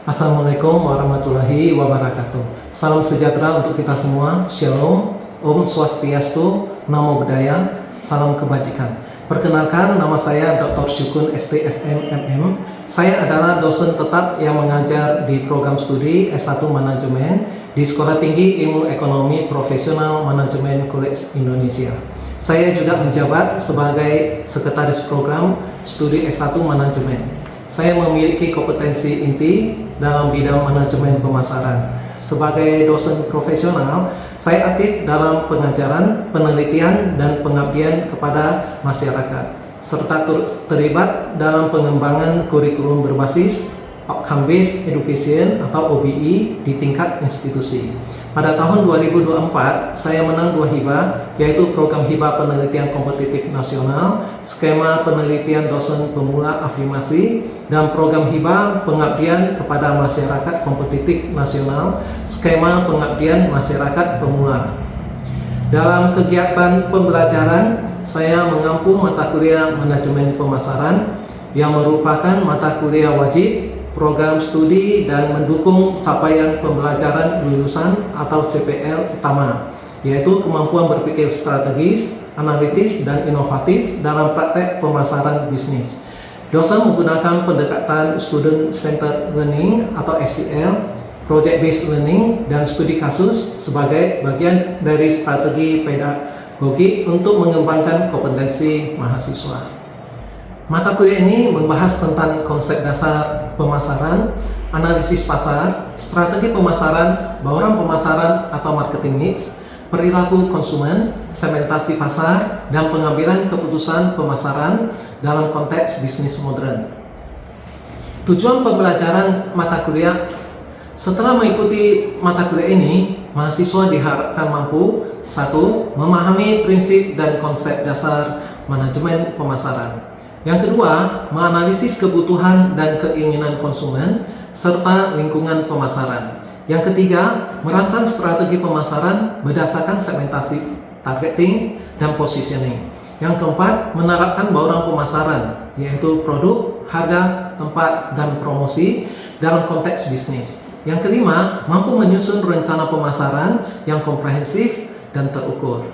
Assalamualaikum warahmatullahi wabarakatuh. Salam sejahtera untuk kita semua. Shalom, Om Swastiastu, Namo Buddhaya, salam kebajikan. Perkenalkan, nama saya Dr. Syukun SPSM MM. Saya adalah dosen tetap yang mengajar di program studi S1 Manajemen di Sekolah Tinggi Ilmu Ekonomi Profesional Manajemen College Indonesia. Saya juga menjabat sebagai sekretaris program studi S1 Manajemen. Saya memiliki kompetensi inti dalam bidang manajemen pemasaran. Sebagai dosen profesional, saya aktif dalam pengajaran, penelitian, dan pengabdian kepada masyarakat, serta terlibat dalam pengembangan kurikulum berbasis Outcome Based Education atau OBE di tingkat institusi. Pada tahun 2024, saya menang 2 hibah, yaitu program hibah penelitian kompetitif nasional, skema penelitian dosen pemula afirmasi, dan program hibah pengabdian kepada masyarakat kompetitif nasional, skema pengabdian masyarakat pemula. Dalam kegiatan pembelajaran, saya mengampu mata kuliah manajemen pemasaran yang merupakan mata kuliah wajib program studi dan mendukung capaian pembelajaran lulusan atau CPL utama, yaitu kemampuan berpikir strategis, analitis, dan inovatif dalam praktek pemasaran bisnis. Dosen menggunakan pendekatan Student Centered Learning atau SCL, Project Based Learning, dan studi kasus sebagai bagian dari strategi pedagogi untuk mengembangkan kompetensi mahasiswa. Mata kuliah ini membahas tentang konsep dasar pemasaran, analisis pasar, strategi pemasaran, bauran pemasaran atau marketing mix, perilaku konsumen, segmentasi pasar, dan pengambilan keputusan pemasaran dalam konteks bisnis modern. Tujuan pembelajaran mata kuliah: setelah mengikuti mata kuliah ini, mahasiswa diharapkan mampu 1. Memahami prinsip dan konsep dasar manajemen pemasaran. Yang kedua, menganalisis kebutuhan dan keinginan konsumen serta lingkungan pemasaran. Yang ketiga, merancang strategi pemasaran berdasarkan segmentasi, targeting, dan positioning. Yang keempat, menerapkan bauran pemasaran, yaitu produk, harga, tempat, dan promosi dalam konteks bisnis. Yang kelima, mampu menyusun rencana pemasaran yang komprehensif dan terukur.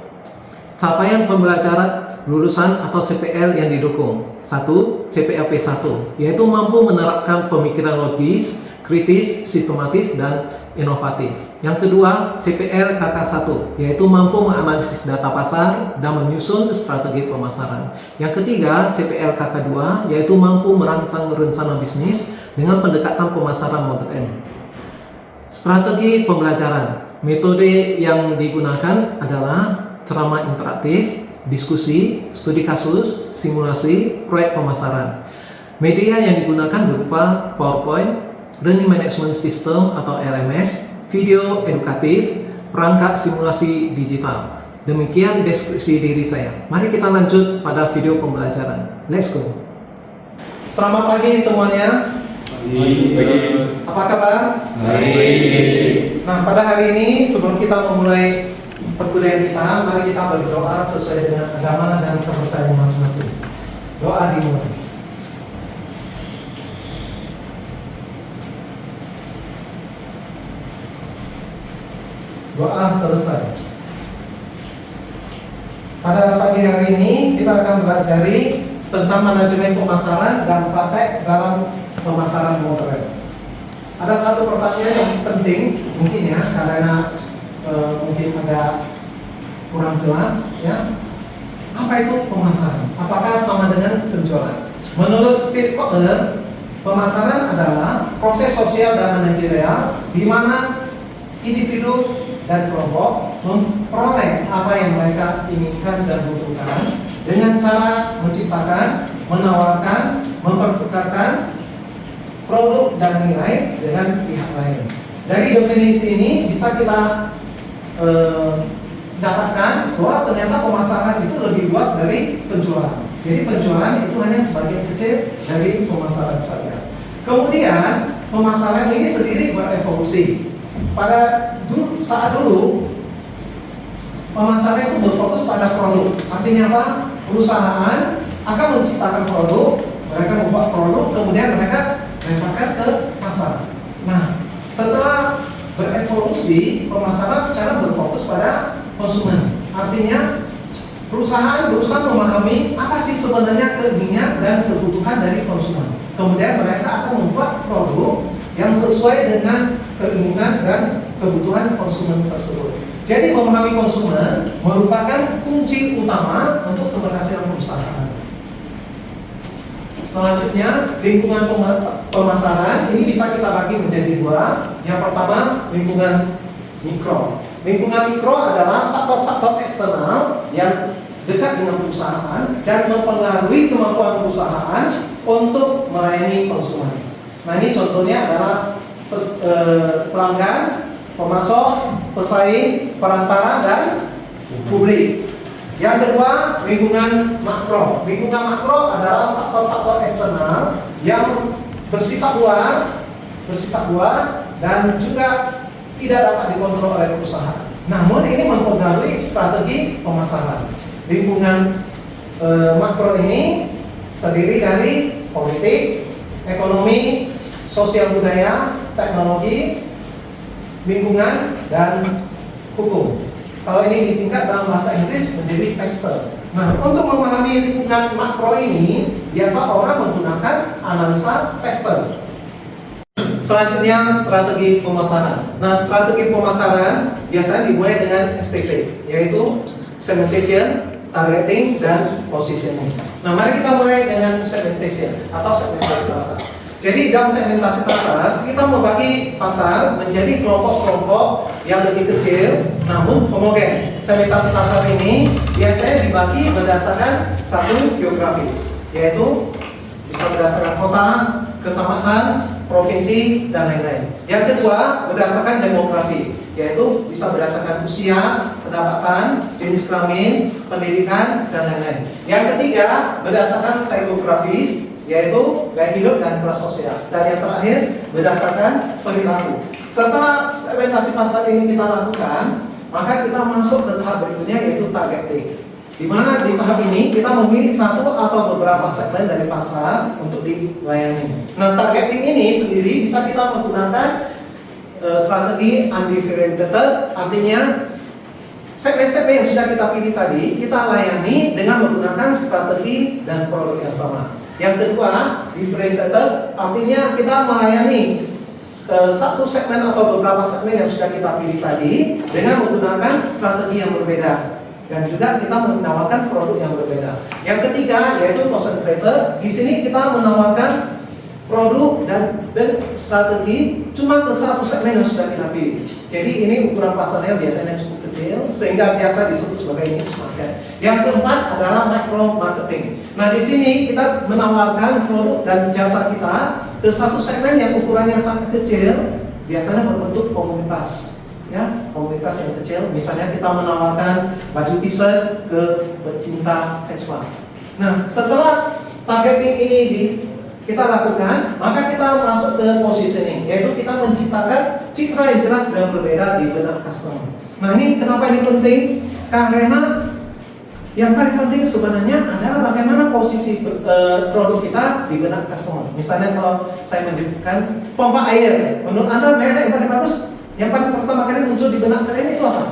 Capaian pembelajaran lulusan atau CPL yang didukung. 1. CPLP 1, yaitu mampu menerapkan pemikiran logis, kritis, sistematis, dan inovatif. Yang kedua, CPL KK 1, yaitu mampu menganalisis data pasar dan menyusun strategi pemasaran. Yang ketiga, CPL KK 2, yaitu mampu merancang rencana bisnis dengan pendekatan pemasaran modern. Strategi pembelajaran. Metode yang digunakan adalah ceramah interaktif, diskusi, studi kasus, simulasi, proyek pemasaran. Media yang digunakan berupa PowerPoint, Learning Management System atau LMS, video edukatif, perangkat simulasi digital. Demikian deskripsi diri saya. Mari kita lanjut pada video pembelajaran. Let's go. Selamat pagi semuanya. Pagi. Apa kabar? Baik. Nah, pada hari ini sebelum kita memulai perkuliahan kita, mari kita berdoa sesuai dengan agama dan kepercayaan masing-masing. Doa dimulai. Doa selesai. Pada pagi hari ini kita akan belajar tentang manajemen pemasaran dan praktek dalam pemasaran modern. Ada satu pertanyaan yang penting mungkin ya, karena mungkin agak kurang jelas ya. Apa itu pemasaran? Apakah sama dengan penjualan? Menurut Philip Kotler, pemasaran adalah proses sosial dan manajerial di mana individu dan kelompok memperoleh apa yang mereka inginkan dan butuhkan dengan cara menciptakan, menawarkan, mempertukarkan produk dan nilai dengan pihak lain. Dari definisi ini bisa kita dapatkan bahwa ternyata pemasaran itu lebih luas dari penjualan. Jadi penjualan itu hanya sebagian kecil dari pemasaran saja. Kemudian pemasaran ini sendiri berevolusi. Pada saat dulu pemasaran itu berfokus pada produk. Artinya apa? Perusahaan akan menciptakan produk, mereka membuat produk, kemudian mereka lemparkan ke pasar. setelah berevolusi, pemasaran sekarang berfokus pada konsumen. Artinya perusahaan berusaha memahami apa sih sebenarnya keinginan dan kebutuhan dari konsumen. Kemudian mereka akan membuat produk yang sesuai dengan keinginan dan kebutuhan konsumen tersebut. Jadi memahami konsumen merupakan kunci utama untuk keberhasilan perusahaan. Selanjutnya, lingkungan pemasaran ini bisa kita bagi menjadi dua. Yang pertama, lingkungan mikro. Lingkungan mikro adalah faktor-faktor eksternal yang dekat dengan perusahaan dan mempengaruhi kemampuan perusahaan untuk melayani konsumen. Nah, ini contohnya adalah pelanggan, pemasok, pesaing, perantara, dan publik. Yang kedua, lingkungan makro. Lingkungan makro adalah faktor-faktor eksternal yang bersifat luas dan juga tidak dapat dikontrol oleh perusahaan. Namun ini mempengaruhi strategi pemasaran. Lingkungan makro ini terdiri dari politik, ekonomi, sosial budaya, teknologi, lingkungan, dan hukum. Kalau ini disingkat dalam bahasa Inggris menjadi PESTEL. Nah, untuk memahami lingkungan makro ini, biasa orang menggunakan analisa PESTEL. Selanjutnya, strategi pemasaran. Nah, strategi pemasaran biasanya dimulai dengan SPP, yaitu segmentation, targeting, dan positioning. Nah, mari kita mulai dengan segmentation atau segmentasi pasar. Jadi dalam segmentasi pasar, kita membagi pasar menjadi kelompok-kelompok yang lebih kecil namun homogen. Segmentasi pasar ini biasanya dibagi berdasarkan satu geografis, yaitu bisa berdasarkan kota, kecamatan, provinsi, dan lain-lain. Yang kedua, berdasarkan demografi, yaitu bisa berdasarkan usia, pendapatan, jenis kelamin, pendidikan, dan lain-lain. Yang ketiga, berdasarkan psikografis, yaitu gaya hidup dan kelas sosial. Dan yang terakhir, berdasarkan perilaku. Setelah segmentasi pasar ini kita lakukan, maka kita masuk ke tahap berikutnya, yaitu targeting. Di mana di tahap ini kita memilih satu atau beberapa segmen dari pasar untuk dilayani. Nah, targeting ini sendiri bisa kita menggunakan strategi undifferentiated, artinya segmen-segmen yang sudah kita pilih tadi kita layani dengan menggunakan strategi dan produk yang sama. Yang kedua, differentiated, artinya kita melayani satu segmen atau beberapa segmen yang sudah kita pilih tadi dengan menggunakan strategi yang berbeda dan juga kita menawarkan produk yang berbeda. Yang ketiga yaitu concentrated. Di sini kita menawarkan produk dan strategi cuma ke satu segmen yang sudah kita pilih. Jadi ini ukuran pasarnya biasanya cukup kecil sehingga biasa disebut sebagai niche market. Yang keempat adalah micro marketing. Nah, di sini kita menawarkan produk dan jasa kita ke satu segmen yang ukurannya sangat kecil, biasanya berbentuk komunitas. Ya, komunitas yang kecil. Misalnya kita menawarkan baju t-shirt ke pecinta Vespa. Nah, setelah targeting ini kita lakukan, maka kita masuk ke positioning, yaitu kita menciptakan citra yang jelas dan berbeda di benak customer. Nah, ini kenapa ini penting? Karena yang paling penting sebenarnya adalah bagaimana posisi produk kita di benak customer. Misalnya kalau saya menyebutkan pompa air, menurut Anda merek yang paling bagus, yang paling pertama kali muncul di benak kalian itu apa?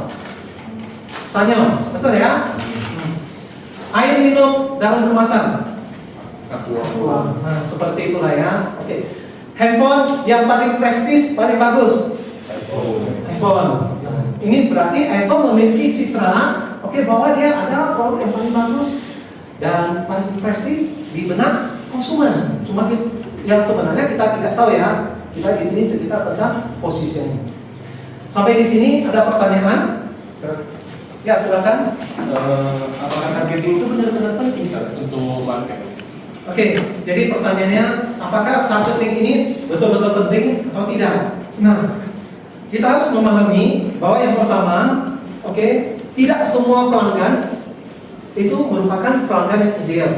Sanyo, betul ya? Air minum dalam kemasan. Nah, seperti itulah ya. Oke. Handphone yang paling prestis, paling bagus. iPhone. Nah, ini berarti iPhone memiliki citra, bahwa dia adalah produk yang paling bagus dan paling prestis di benak konsumen. Cuma yang sebenarnya kita tidak tahu ya. Kita di sini cerita tentang positioning. Sampai di sini ada pertanyaan? Ya, silakan. Apakah targeting itu benar-benar penting untuk market? Oke, jadi pertanyaannya, apakah targeting ini betul-betul penting atau tidak? Nah, kita harus memahami bahwa yang pertama, tidak semua pelanggan itu merupakan pelanggan yang ideal,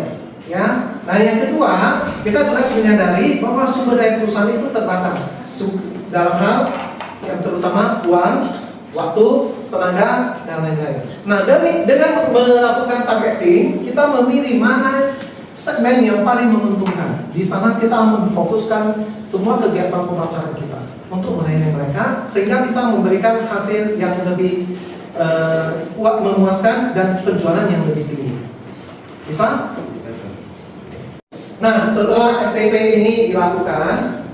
ya. Nah, yang kedua, kita juga harus menyadari bahwa sumber daya perusahaan itu terbatas dalam hal yang terutama uang, waktu, tenaga, dan lain-lain. Nah, dengan melakukan targeting, kita memilih mana segmen yang paling menguntungkan. Di sana kita memfokuskan semua kegiatan pemasaran kita. untuk melayani mereka sehingga bisa memberikan hasil yang lebih memuaskan dan penjualan yang lebih tinggi. Bisa? Bisa, Sir. Nah, setelah STP ini dilakukan,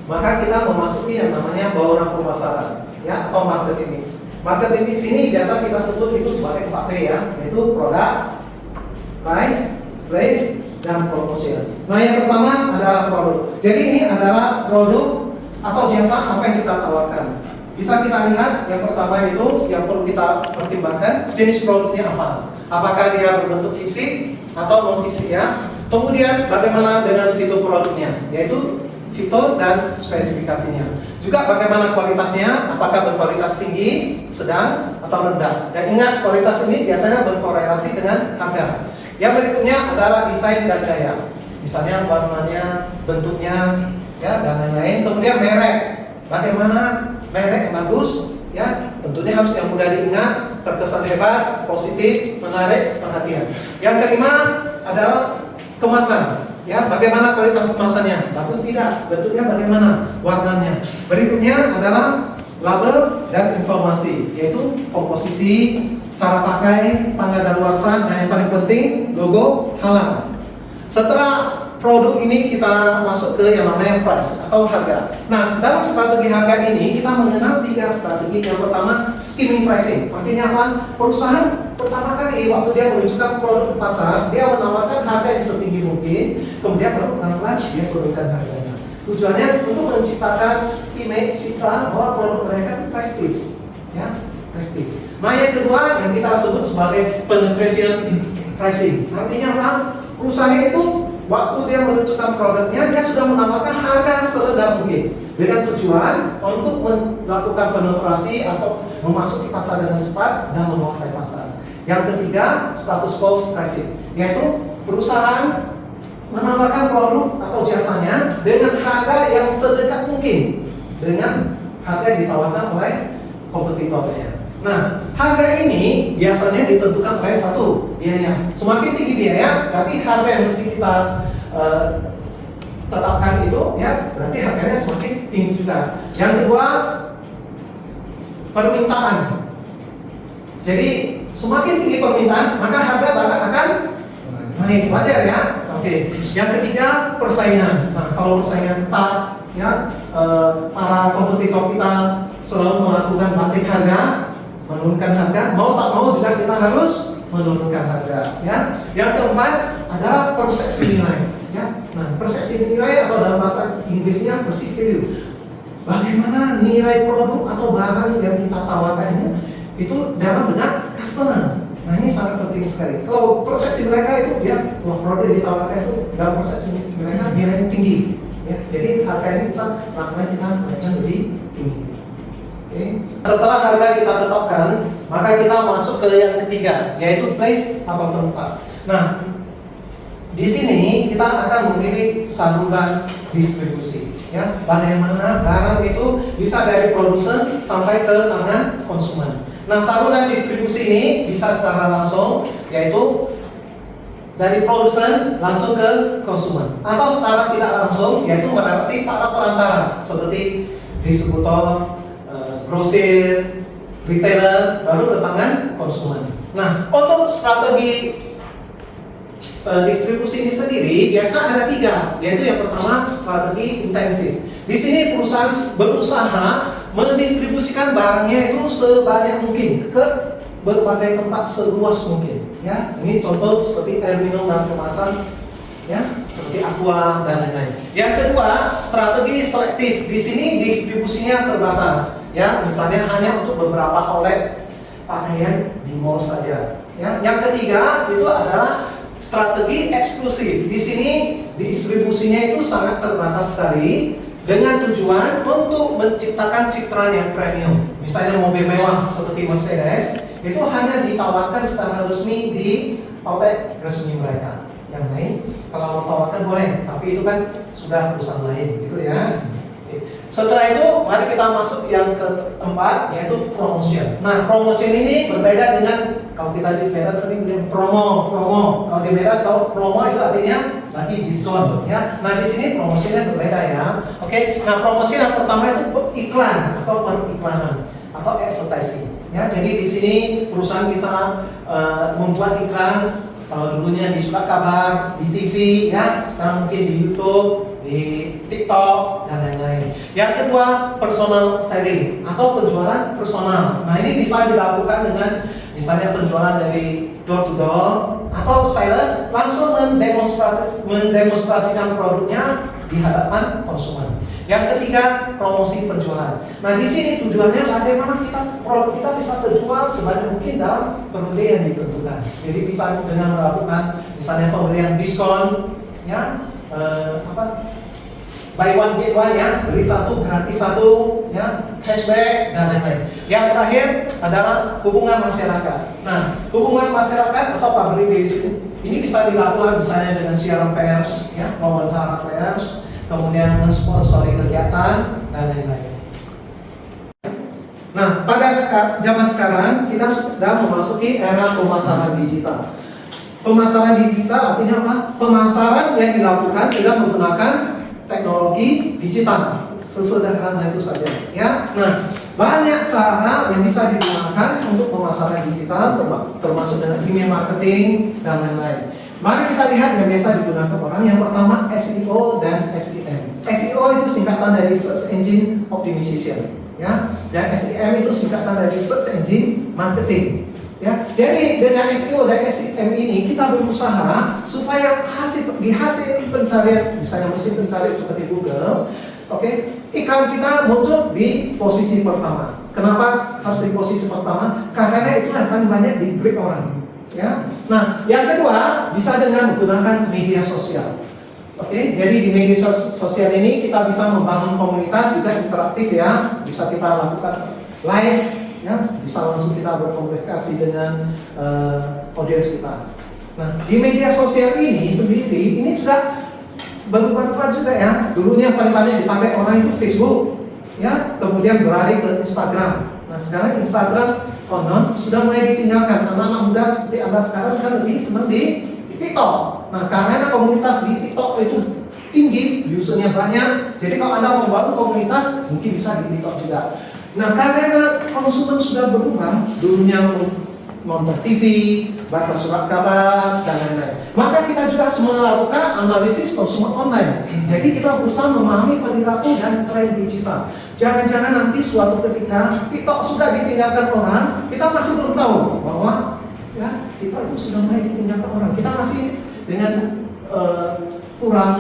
maka kita memasuki yang namanya bauran pemasaran, ya, atau marketing mix. Marketing mix ini biasa kita sebut itu sebagai 4P ya, yaitu produk, price, place, dan promotion. Nah, yang pertama adalah produk. Jadi ini adalah produk atau jasa apa yang kita tawarkan. Bisa kita lihat yang pertama itu yang perlu kita pertimbangkan jenis produknya apa. Apakah dia berbentuk fisik atau non fisik ya. Kemudian bagaimana dengan fitur produknya, yaitu fitur dan spesifikasinya. Juga bagaimana kualitasnya, apakah berkualitas tinggi, sedang, atau rendah. Dan ingat kualitas ini biasanya berkorelasi dengan harga. Yang berikutnya adalah desain dan gaya. Misalnya warnanya, bentuknya, ya, dan lain-lain. Kemudian merek. Bagaimana merek yang bagus, ya, tentunya harus yang mudah diingat, terkesan hebat, positif, menarik perhatian. Yang kelima adalah kemasan, ya, bagaimana kualitas kemasannya, bagus tidak, bentuknya bagaimana, warnanya. Berikutnya adalah label dan informasi, yaitu komposisi, cara pakai, tanggal daluarsa, dan yang paling penting logo halal. Setelah produk ini kita masuk ke yang namanya price atau harga. Nah, dalam strategi harga ini kita mengenal 3 strategi. Yang pertama, skimming pricing. Artinya apa? Perusahaan pertama kali waktu dia menunjukkan produk ke pasar, dia menawarkan harga yang setinggi mungkin, kemudian baru pelan-pelan dia turunkan harganya. Tujuannya untuk menciptakan image citra bahwa produk mereka itu prestis, ya, prestis. Nah, yang kedua yang kita sebut sebagai penetration pricing. Artinya apa? Perusahaan itu waktu dia menunjukkan produknya, dia sudah menawarkan harga serendah mungkin dengan tujuan untuk melakukan penetrasi atau memasuki pasar dengan cepat dan menguasai pasar. Yang ketiga, status quo pricing, yaitu perusahaan menawarkan produk atau jasanya dengan harga yang sedekat mungkin dengan harga yang ditawarkan oleh kompetitornya. Nah, harga ini biasanya ditentukan oleh satu, biaya. Semakin tinggi biaya, berarti harga yang mesti kita tetapkan itu, ya, berarti harganya semakin tinggi juga. Yang kedua, permintaan. Jadi semakin tinggi permintaan, maka harga barang akan naik, wajar ya. Oke. Yang ketiga, persaingan. Nah, kalau persaingan ketat, ya, para kompetitor kita selalu melakukan banting harga, menurunkan harga, mau tak mau juga kita harus menurunkan harga, ya. Yang keempat adalah persepsi nilai, ya. Nah, persepsi nilai atau dalam bahasa Inggrisnya perceived value. Bagaimana nilai produk atau barang yang kita tawarkan ini itu dalam benak customer. Nah, ini sangat penting sekali. Kalau persepsi mereka itu, ya, wah, produk yang ditawarkan itu dalam persepsi mereka nilainya tinggi, ya. Jadi harga ini bisa pelan-pelan kita naikkan lebih tinggi. Setelah harga kita tetapkan, maka kita masuk ke yang ketiga, yaitu place atau tempat. Nah, di sini kita akan memilih saluran distribusi, ya. Bagaimana barang itu bisa dari produsen sampai ke tangan konsumen. Nah, saluran distribusi ini bisa secara langsung, yaitu dari produsen langsung ke konsumen, atau secara tidak langsung, yaitu melewati para perantara seperti distributor, grosir, retailer, baru ke tangan konsumen. Nah, untuk strategi distribusi ini sendiri biasa ada 3, yaitu yang pertama strategi intensif. Di sini perusahaan berusaha mendistribusikan barangnya itu sebanyak mungkin ke berbagai tempat seluas mungkin. Ya, ini contoh seperti air minum dan kemasan, ya, seperti aqua dan lain-lain. Yang kedua, strategi selektif. Di sini distribusinya terbatas. Ya, misalnya hanya untuk beberapa outlet pakaian di mall saja. Ya, yang ketiga itu adalah strategi eksklusif. Di sini distribusinya itu sangat terbatas sekali dengan tujuan untuk menciptakan citra yang premium. Misalnya mobil mewah seperti Mercedes itu hanya ditawarkan secara resmi di outlet resmi mereka. Yang lain kalau mau tawarkan boleh, tapi itu kan sudah perusahaan lain, gitu ya. Setelah itu, mari kita masuk yang keempat, yaitu promotion. Nah, promotion ini berbeda dengan Kalau kita di Medan sering bilang promo. Kalau di Medan kalau promo itu artinya lagi diskon ya. Nah, di sini promosinya berbeda ya. Oke. Nah, promosi yang pertama itu iklan atau periklanan atau advertising. Ya, jadi di sini perusahaan bisa membuat iklan. Kalau dulunya di surat kabar, di TV, ya, sekarang mungkin di YouTube, di TikTok dan lain-lain. Yang kedua, personal selling atau penjualan personal. Nah, ini bisa dilakukan dengan misalnya penjualan dari door to door atau sales langsung mendemonstrasikan produknya di hadapan konsumen. Yang ketiga, promosi penjualan. Nah, di sini tujuannya bagaimana produk kita bisa terjual sebanyak mungkin dalam periode yang ditentukan. Jadi bisa dengan melakukan misalnya pemberian diskon, ya, buy one get one ya, beli satu gratis satu, ya, cashback dan lain-lain. Yang terakhir adalah hubungan masyarakat. Nah, hubungan masyarakat atau public relations ini bisa dilakukan misalnya dengan siaran pers, ya, wawancara pers, kemudian mensponsori kegiatan dan lain-lain. Nah, pada zaman sekarang kita sudah memasuki era pemasaran digital. Pemasaran digital artinya apa? Pemasaran yang dilakukan dengan menggunakan teknologi digital. Sesederhana itu saja, ya. Nah, banyak cara yang bisa digunakan untuk pemasaran digital, termasuk dengan email marketing dan lain-lain. Mari kita lihat yang biasa digunakan orang. Yang pertama SEO dan SEM. SEO itu singkatan dari Search Engine Optimization, ya. Dan SEM itu singkatan dari Search Engine Marketing. Ya, jadi dengan SEO dan SEM ini kita berusaha supaya di hasil pencarian, misalnya mesin pencarian seperti Google, iklan kita muncul di posisi pertama. Kenapa harus di posisi pertama? Karena itu akan banyak diklik orang. Ya, nah yang kedua bisa dengan menggunakan media sosial. Jadi di media sosial ini kita bisa membangun komunitas juga interaktif ya. Bisa kita lakukan live. Ya, bisa langsung kita berkomunikasi dengan audiens kita. Nah, di media sosial ini sendiri, ini juga berubah-ubah juga ya. Dulunya paling banyak dipakai orang itu Facebook, ya, kemudian beralih ke Instagram. Nah, sekarang Instagram konon sudah mulai ditinggalkan. Anak-anak muda seperti Anda sekarang kan lebih senang di TikTok. Nah, karena komunitas di TikTok itu tinggi, usernya banyak. Jadi kalau Anda mau bangun komunitas, mungkin bisa di TikTok juga. Nah, karena konsumen sudah berubah, dulunya nonton TV, baca surat kabar, dan lain-lain. Maka kita juga harus melakukan analisis konsumen online. Jadi kita berusaha memahami perilaku dan tren digital. Jangan-jangan nanti suatu ketika TikTok sudah ditinggalkan orang, kita masih belum tahu bahwa ya TikTok itu sudah mulai ditinggalkan orang. Kita masih dengan kurang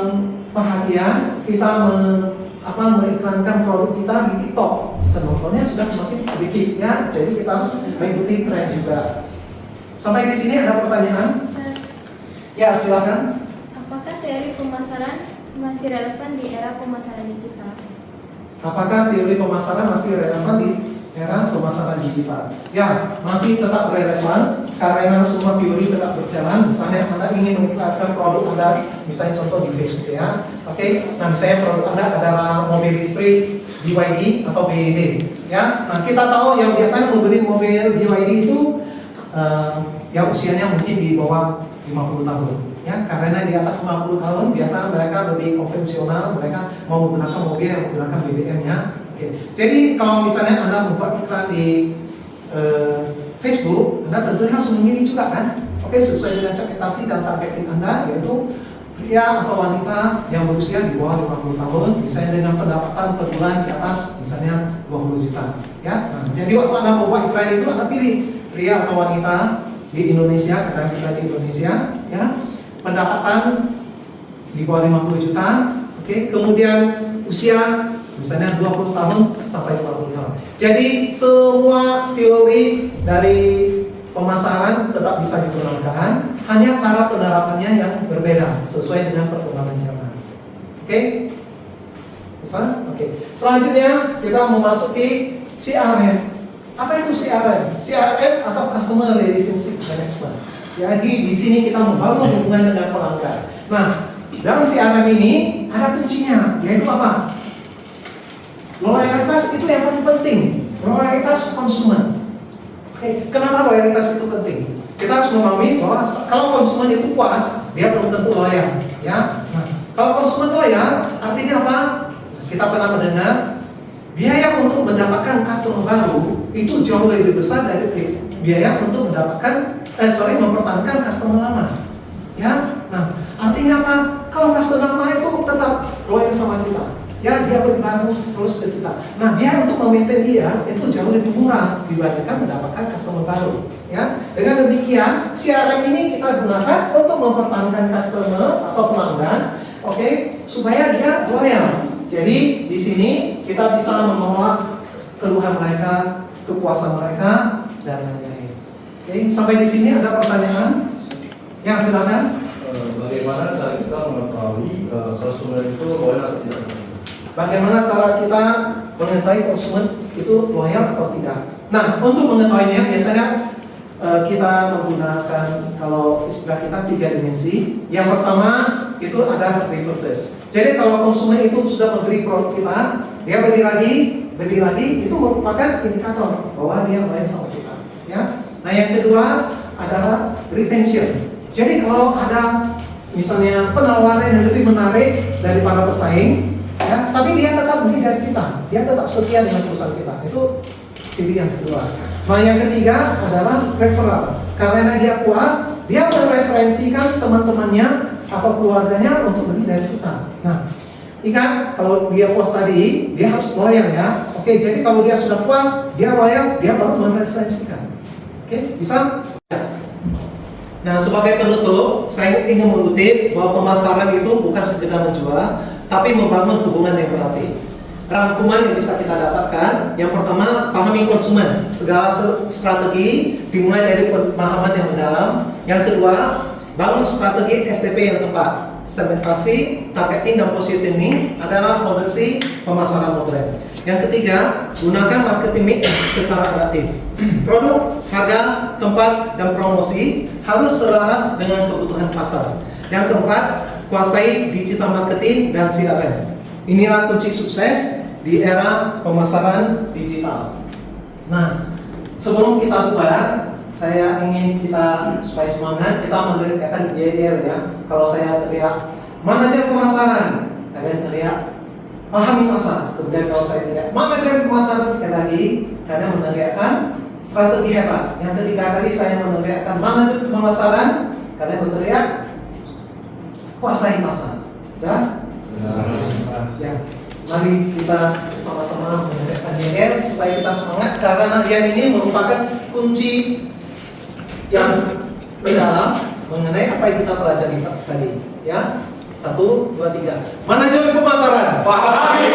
perhatian, kita mengiklankan produk kita di TikTok. Penontonnya sudah semakin sedikit ya, jadi kita harus mengikuti tren juga. Sampai di sini ada pertanyaan? Ya, silakan. Apakah teori pemasaran masih relevan di era pemasaran digital? Apakah teori pemasaran masih relevan di era pemasaran digital? Ya, masih tetap relevan karena semua teori tetap berjalan. Misalnya Anda ingin mengiklankan produk Anda, misalnya contoh di Facebook ya. Nah misalnya produk Anda adalah mobil listrik BYD atau BYD ya. Nah kita tahu yang biasanya membeli mobil BYD itu yang usianya mungkin di bawah 50 tahun ya, karena di atas 50 tahun biasanya mereka lebih konvensional, mereka mau menggunakan mobil yang menggunakan BBM ya. Jadi kalau misalnya Anda membuat iklan di Facebook, Anda tentunya harus memilih juga kan, sesuai dengan segmentasi dan targeting Anda, yaitu pria atau wanita yang berusia di bawah 50 tahun, misalnya dengan pendapatan per bulan di atas misalnya 20 juta ya. Nah, jadi waktu Anda membuat iklan itu Anda pilih pria atau wanita di Indonesia, karena kita di Indonesia ya, pendapatan di bawah 50 juta, kemudian usia misalnya 20 tahun sampai 40 tahun. Jadi semua teori dari pemasaran tetap bisa digunakan, hanya cara penerapannya yang berbeda sesuai dengan perkembangan zaman. Bisa? Selanjutnya kita memasuki CRM. Apa itu CRM? CRM atau Customer Relationship Management. Jadi di sini kita membangun hubungan dengan pelanggan. Nah, dalam CRM ini ada kuncinya, yaitu apa? Loyalitas itu yang paling penting. Loyalitas konsumen. Kenapa loyalitas itu penting? Kita harus memahami bahwa kalau konsumen itu puas, dia belum tentu loyal, ya. Nah, kalau konsumen loyal, artinya apa? Kita pernah mendengar biaya untuk mendapatkan customer baru itu jauh lebih besar dari biaya untuk mempertahankan customer lama, ya. Nah, artinya apa? Kalau customer lama itu tetap loyal sama kita, ya, dia baru terus ke kita. Nah, biaya untuk memaintain dia itu jauh lebih murah dibandingkan mendapatkan customer baru, ya. Dengan demikian, CRM ini kita gunakan untuk mempertahankan customer atau pelanggan, oke, supaya dia loyal. Jadi di sini kita bisa menolak keluhan mereka, kepuasan mereka, dan lain-lain. Oke, sampai di sini ada pertanyaan? Ya, silakan. Bagaimana cara kita mengetahui konsumen itu loyal atau tidak? Bagaimana cara kita mengetahui konsumen itu loyal atau tidak? Nah, untuk mengetahuinya biasanya kita menggunakan, kalau istilah kita, 3 dimensi. Yang pertama itu ada repurchase. Jadi kalau konsumen itu sudah membeli produk kita, dia beli lagi, itu merupakan indikator bahwa dia loyal sama kita, ya. Nah, yang kedua adalah retention. Jadi kalau ada misalnya penawaran yang lebih menarik daripada pesaing, ya, tapi dia tetap beli dari kita, dia tetap setia dengan perusahaan kita, itu ciri yang kedua. Nah, yang ketiga adalah referral. Karena dia puas, dia mereferensikan teman-temannya atau keluarganya untuk beli dari kita. Nah, ingat, kalau dia puas tadi, dia harus loyal, ya. Oke, jadi kalau dia sudah puas, dia loyal, dia baru mereferensikan. Oke, bisa? Nah, sebagai penutup, saya ingin mengutip bahwa pemasaran itu bukan sekedar menjual, tapi membangun hubungan yang berarti. Rangkuman yang bisa kita dapatkan, yang pertama, pahami konsumen. Segala strategi dimulai dari pemahaman yang mendalam. Yang kedua, bangun strategi STP yang tepat. Segmentasi, targeting, dan positioning adalah fondasi pemasaran modern. Yang ketiga, gunakan marketing mix secara adaptif. Produk, harga, tempat, dan promosi harus selaras dengan kebutuhan pasar. Yang keempat, kuasai digital marketing dan CRM. Inilah kunci sukses di era pemasaran digital. Nah, sebelum kita buat, saya ingin kita supaya semangat, kita meneriakkan YR, ya. Kalau saya teriak manajer pemasaran, kalian teriak pahami pasar. Kemudian kalau saya teriak manajer pemasaran, sekali lagi kalian meneriakkan strategi hebat. Yang ketiga kali saya meneriakkan manajer pemasaran, kalian berteriak kuasai pasar. Jelas? Ya. Mari kita sama-sama meneriakkan YR supaya kita semangat, karena yang ini merupakan kunci yang mendalam mengenai apa yang kita pelajari tadi, ya. 1, 2, 3. Manajemen pemasaran. Pahami